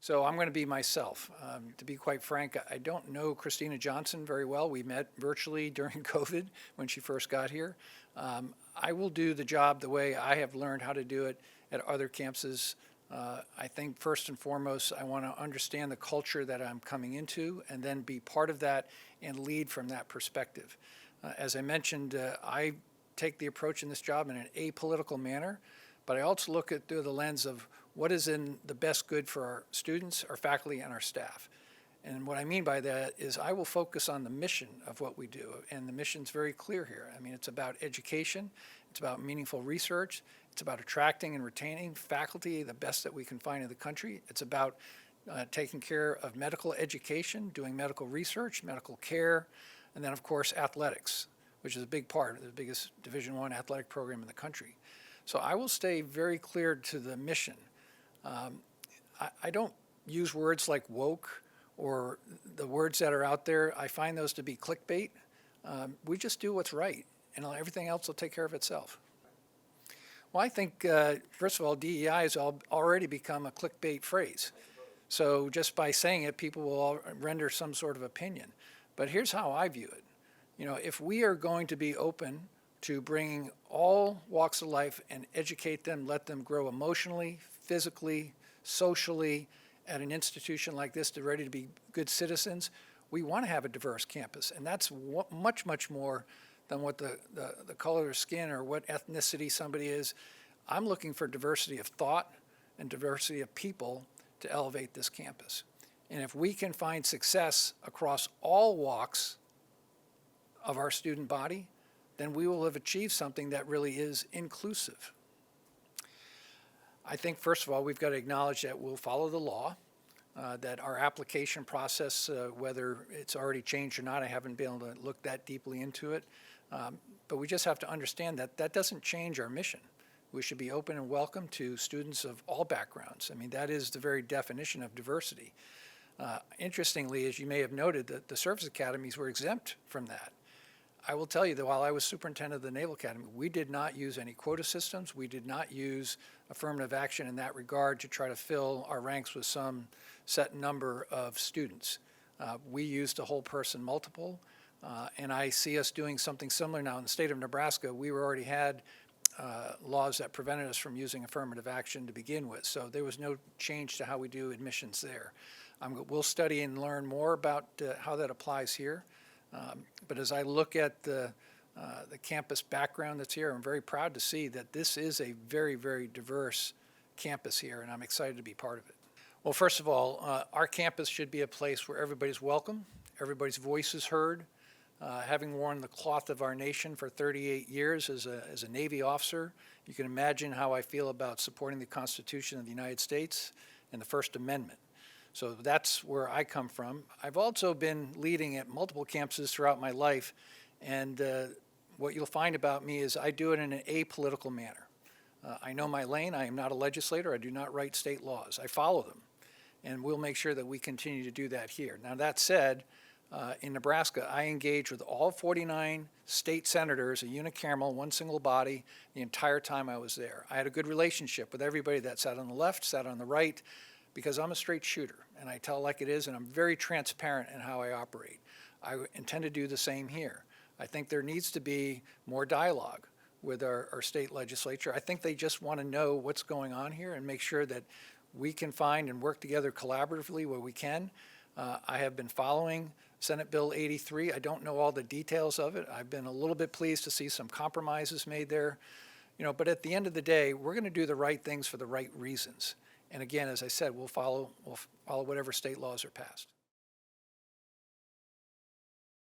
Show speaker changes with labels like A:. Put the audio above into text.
A: So I'm going to be myself. To be quite frank, I don't know Christina Johnson very well. We met virtually during COVID when she first got here. I will do the job the way I have learned how to do it at other campuses. I think first and foremost, I want to understand the culture that I'm coming into and then be part of that and lead from that perspective. As I mentioned, I take the approach in this job in an apolitical manner, but I also look at through the lens of what is in the best good for our students, our faculty, and our staff. And what I mean by that is I will focus on the mission of what we do, and the mission's very clear here. I mean, it's about education, it's about meaningful research, it's about attracting and retaining faculty, the best that we can find in the country. It's about taking care of medical education, doing medical research, medical care, and then of course athletics, which is a big part of the biggest Division I athletic program in the country. So I will stay very clear to the mission. I don't use words like woke or the words that are out there. I find those to be clickbait. We just do what's right, and everything else will take care of itself. Well, I think, first of all, DEI has already become a clickbait phrase. So just by saying it, people will render some sort of opinion. But here's how I view it. You know, if we are going to be open to bringing all walks of life and educate them, let them grow emotionally, physically, socially at an institution like this, they're ready to be good citizens, we want to have a diverse campus. And that's much, much more than what the color of skin or what ethnicity somebody is. I'm looking for diversity of thought and diversity of people to elevate this campus. And if we can find success across all walks of our student body, then we will have achieved something that really is inclusive. I think, first of all, we've got to acknowledge that we'll follow the law, that our application process, whether it's already changed or not, I haven't been able to look that deeply into it. But we just have to understand that that doesn't change our mission. We should be open and welcome to students of all backgrounds. I mean, that is the very definition of diversity. Interestingly, as you may have noted, that the service academies were exempt from that. I will tell you that while I was superintendent of the Naval Academy, we did not use any quota systems. We did not use affirmative action in that regard to try to fill our ranks with some set number of students. We used a whole person multiple, and I see us doing something similar now in the state of Nebraska. We already had laws that prevented us from using affirmative action to begin with, so there was no change to how we do admissions there. We'll study and learn more about how that applies here. But as I look at the campus background that's here, I'm very proud to see that this is a very, very diverse campus here, and I'm excited to be part of it. Well, first of all, our campus should be a place where everybody's welcome, everybody's voice is heard. Having worn the cloth of our nation for 38 years as a Navy officer, you can imagine how I feel about supporting the Constitution of the United States and the First Amendment. So that's where I come from. I've also been leading at multiple campuses throughout my life, and what you'll find about me is I do it in an apolitical manner. I know my lane. I am not a legislator. I do not write state laws. I follow them, and we'll make sure that we continue to do that here. Now, that said, in Nebraska, I engaged with all 49 state senators, a unicameral, one single body, the entire time I was there. I had a good relationship with everybody that sat on the left, sat on the right, because I'm a straight shooter, and I tell like it is, and I'm very transparent in how I operate. I intend to do the same here. I think there needs to be more dialogue with our state legislature. I think they just want to know what's going on here and make sure that we can find and work together collaboratively where we can. I have been following Senate Bill 83. I don't know all the details of it. I've been a little bit pleased to see some compromises made there. You know, but at the end of the day, we're going to do the right things for the right reasons. And again, as I said, we'll follow whatever state laws are passed.